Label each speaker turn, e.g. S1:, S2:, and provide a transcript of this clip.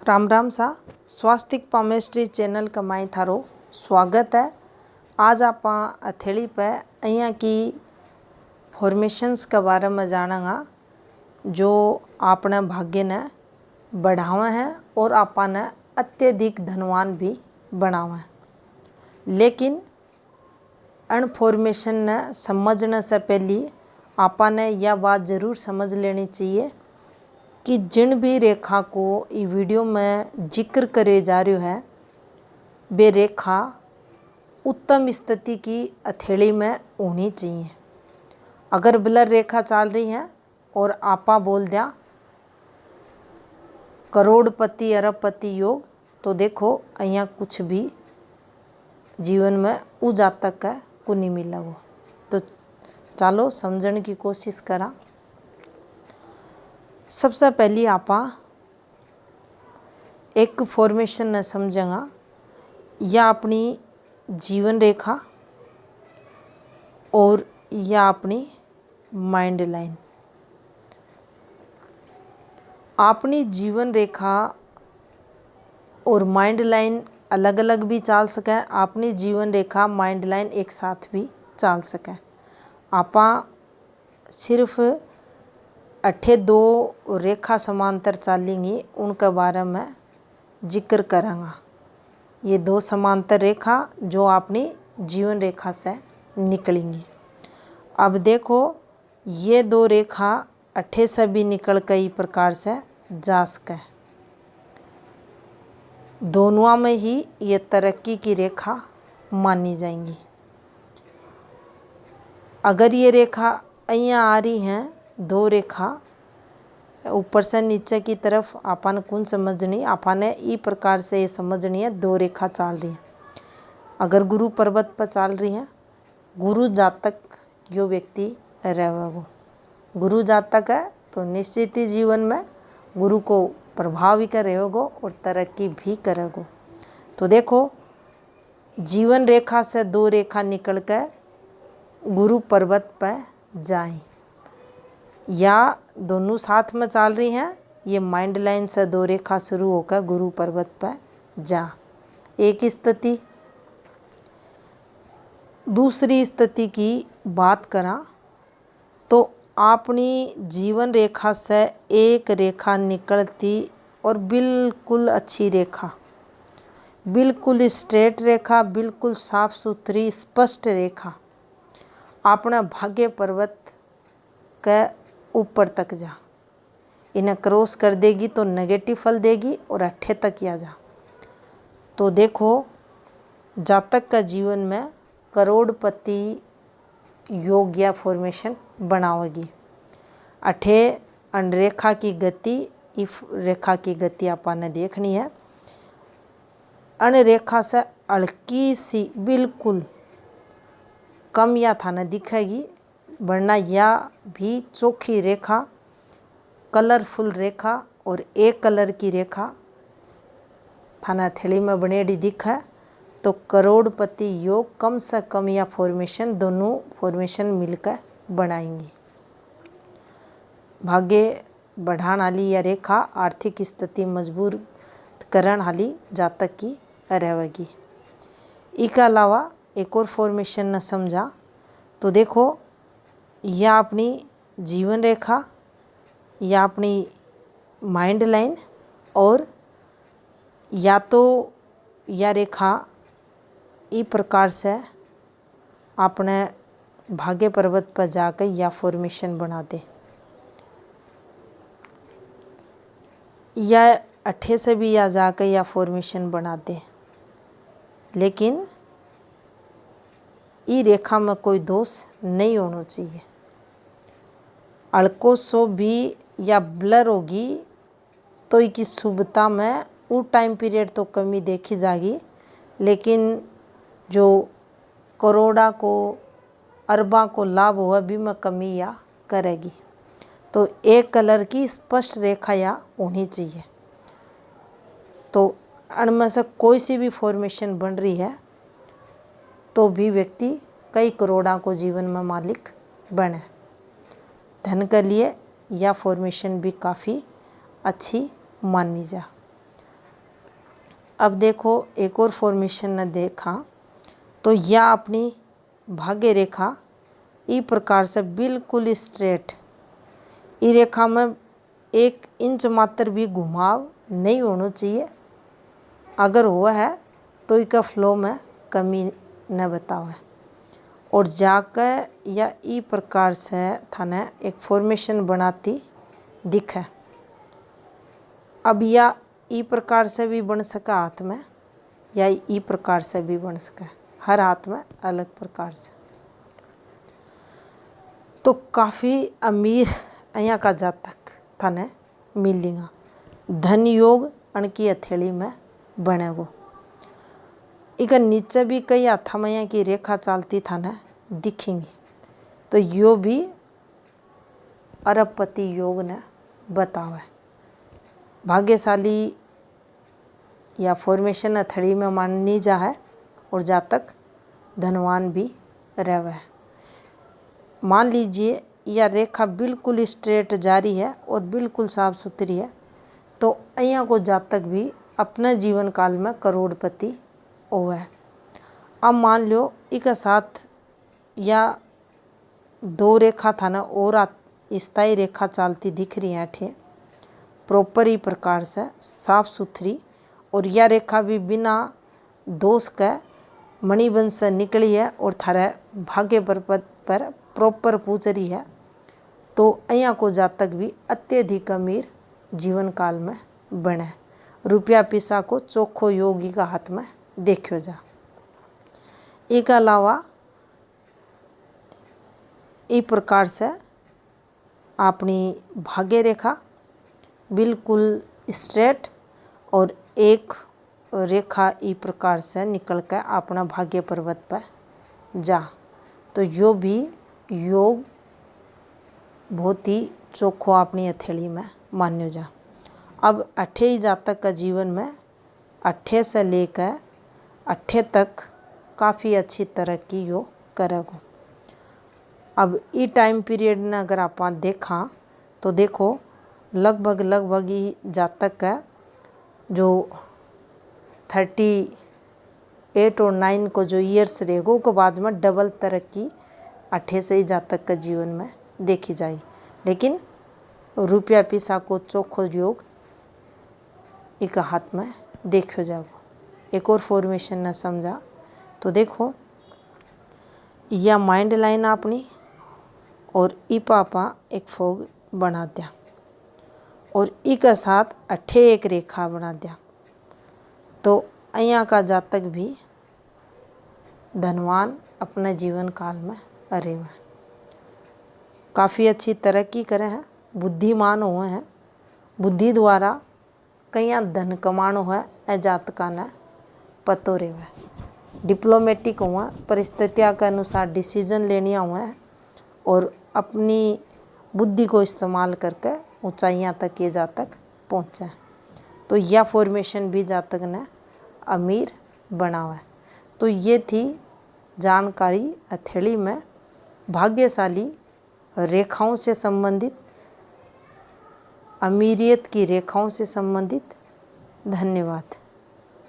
S1: राम राम सा स्वास्तिक palmistry channel का माई थारो स्वागत है। आज आप हथेली पे अहियाँ की फॉर्मेशंस के बारे में जानेंगा जो आपने भाग्य ने बढ़ावे हैं और आपने अत्यधिक धनवान भी बनावे हैं। लेकिन अन फॉर्मेशन ने समझने से पहले आपने यह बात ज़रूर समझ लेनी चाहिए कि जिन भी रेखा को ये वीडियो में जिक्र करे जा रही है वे रेखा उत्तम स्थिति की हथेली में होनी चाहिए। अगर ब्लर रेखा चल रही है और आपा बोल दिया करोड़पति अरबपति योग, तो देखो અહીંયા कुछ भी जीवन में उ जातक है को नहीं मिला वो। तो चलो समझने की कोशिश करा। सबसे पहली आपा एक फॉर्मेशन ने समझेंगा या अपनी जीवन रेखा और या अपनी माइंड लाइन। अपनी जीवन रेखा और माइंड लाइन अलग अलग भी चल सके, अपनी जीवन रेखा माइंड लाइन एक साथ भी चल सके। आपा सिर्फ अठे दो रेखा समांतर चलेंगी उनके बारे में जिक्र करेंगा। ये दो समांतर रेखा जो अपनी जीवन रेखा से निकलेंगी। अब देखो ये दो रेखा अठे से भी निकल कई प्रकार से जा सके। दोनों में ही ये तरक्की की रेखा मानी जाएंगी। अगर ये रेखा અહીંયા आ रही हैं दो रेखा ऊपर से नीचे की तरफ, आपने कौन समझनी, आपने ई प्रकार से ये समझनी है दो रेखा चल रही है। अगर गुरु पर्वत पर चल रही है, गुरु जातक जो व्यक्ति रहेगा, गुरु जातक है तो निश्चित ही जीवन में गुरु को प्रभाव भी करेगा और तरक्की भी करेगा। तो देखो जीवन रेखा से दो रेखा निकल कर गुरु पर्वत पर जाएं या दोनों साथ में चल रही हैं, ये माइंड लाइन से दो रेखा शुरू होकर गुरु पर्वत पर जा। एक स्थिति। दूसरी स्थिति की बात करा तो अपनी जीवन रेखा से एक रेखा निकलती और बिल्कुल अच्छी रेखा, बिल्कुल स्ट्रेट रेखा, बिल्कुल साफ सुथरी स्पष्ट रेखा अपना भाग्य पर्वत के ऊपर तक जा। इन्हें क्रॉस कर देगी तो नेगेटिव फल देगी और अठे तक या जा। तो देखो जातक का जीवन में करोड़पति योग या फॉर्मेशन बनावेगी। अठे रेखा की गति, इफ रेखा की गति आपने देखनी है। अन रेखा से हल्की सी बिल्कुल कम या थाने दिखेगी, वरना या भी चोखी रेखा, कलरफुल रेखा और एक कलर की रेखा थाना थैली में बनेड़ी दिखे तो करोड़पति योग कम से कम या फॉर्मेशन दोनों फॉर्मेशन मिलकर बनाएंगी। भाग्य बढ़ाने वाली या रेखा आर्थिक स्थिति मजबूत करने वाली जातक की रहेगी। इसके अलावा एक और फॉर्मेशन न समझा तो देखो या अपनी जीवन रेखा या अपनी माइंड लाइन और या तो यह रेखा इस प्रकार से अपने भाग्य पर्वत पर जाकर या फॉर्मेशन बना दे, या अठे से भी या जाकर या फॉर्मेशन बना दे। लेकिन ई रेखा में कोई दोष नहीं होना चाहिए। अड़को सो भी या ब्लर होगी तो इसकी शुभता में वो टाइम पीरियड तो कमी देखी जाएगी, लेकिन जो करोड़ा को अरबा को लाभ हुआ भी में कमी या करेगी। तो एक कलर की स्पष्ट रेखा या होनी चाहिए। तो उनमें से कोई सी भी फॉर्मेशन बन रही है तो भी व्यक्ति कई करोड़ा को जीवन में मालिक बने। धन के लिए यह फॉर्मेशन भी काफ़ी अच्छी मानी जा। अब देखो एक और फॉर्मेशन ने देखा तो यह अपनी भाग्य रेखा इस प्रकार से बिल्कुल स्ट्रेट, इस रेखा में 1 इंच मात्र भी घुमाव नहीं होना चाहिए। अगर हुआ है तो इसका फ्लो में कमी न बतावे। और जाकर या इस प्रकार से थाने एक फॉर्मेशन बनाती दिखे। अब या इस प्रकार से भी बन सका हाथ में, या इस प्रकार से भी बन सके, हर हाथ में अलग प्रकार से। तो काफ़ी अमीर यहाँ का जातक थाने मिलेगा। धन योग अणकी हथेली में बनेगो। इक नीचे भी कई हाथा में यहाँ की रेखा चालती थाने दिखेंगी। तो यो भी अरबपति योग ने बतावे। भाग्यशाली या फॉर्मेशन हथेली में माननी जा है और जातक धनवान भी रहवे। मान लीजिए यह रेखा बिल्कुल स्ट्रेट जारी है और बिल्कुल साफ सुथरी है, तो यहाँ को जातक भी अपने जीवन काल में करोड़पति होवे। अब मान लो इसके साथ या 2 रेखा था ना और स्थायी रेखा चालती दिख रही है ठे प्रॉपर ही प्रकार से साफ सुथरी, और यह रेखा भी बिना दोष के मणिबंध से निकली है और थारे भाग्य पर्वत पर प्रॉपर पूछ रही है, तो यहाँ को जातक भी अत्यधिक अमीर जीवन काल में बने। रुपया पैसा को चोखो योगी का हाथ में देखो जा। एक अलावा इस प्रकार से अपनी भाग्य रेखा बिल्कुल स्ट्रेट और एक रेखा इस प्रकार से निकल कर अपना भाग्य पर्वत पर जा, तो यो भी योग बहुत ही चोखो अपनी हथेली में मान्यो जा। अब 28 जातक का जीवन में 28 से लेकर 28 तक काफ़ी अच्छी तरक्की यो करेगो। अब ये टाइम पीरियड ने अगर आप देखा तो देखो लगभग ही जातक का जो 38 और 9 को जो ईयर्स रहेगो के बाद में डबल तरक्की 28 ही जातक का जीवन में देखी जाए। लेकिन रुपया पैसा को चोखो योग एक हाथ में देखो जाओ। एक और फॉर्मेशन न समझा तो देखो यह माइंड लाइन अपनी और ई पापा एक फोग बना दिया और ई का साथ 8 रेखा बना दिया, तो यहाँ का जातक भी धनवान अपने जीवन काल में अरे हुए काफ़ी अच्छी तरक्की करे हैं, बुद्धिमान हुए हैं, बुद्धि द्वारा कहीं धन कमानो है ए जातका ने पतो रहे, डिप्लोमेटिक हुआ, परिस्थितियों के अनुसार डिसीजन लेनी हुआ है और अपनी बुद्धि को इस्तेमाल करके ऊंचाइयां तक ये जातक पहुँचे। तो यह फॉर्मेशन भी जातक ने अमीर बनावा है। तो ये थी जानकारी हथेली में भाग्यशाली रेखाओं से संबंधित, अमीरियत की रेखाओं से संबंधित। धन्यवाद।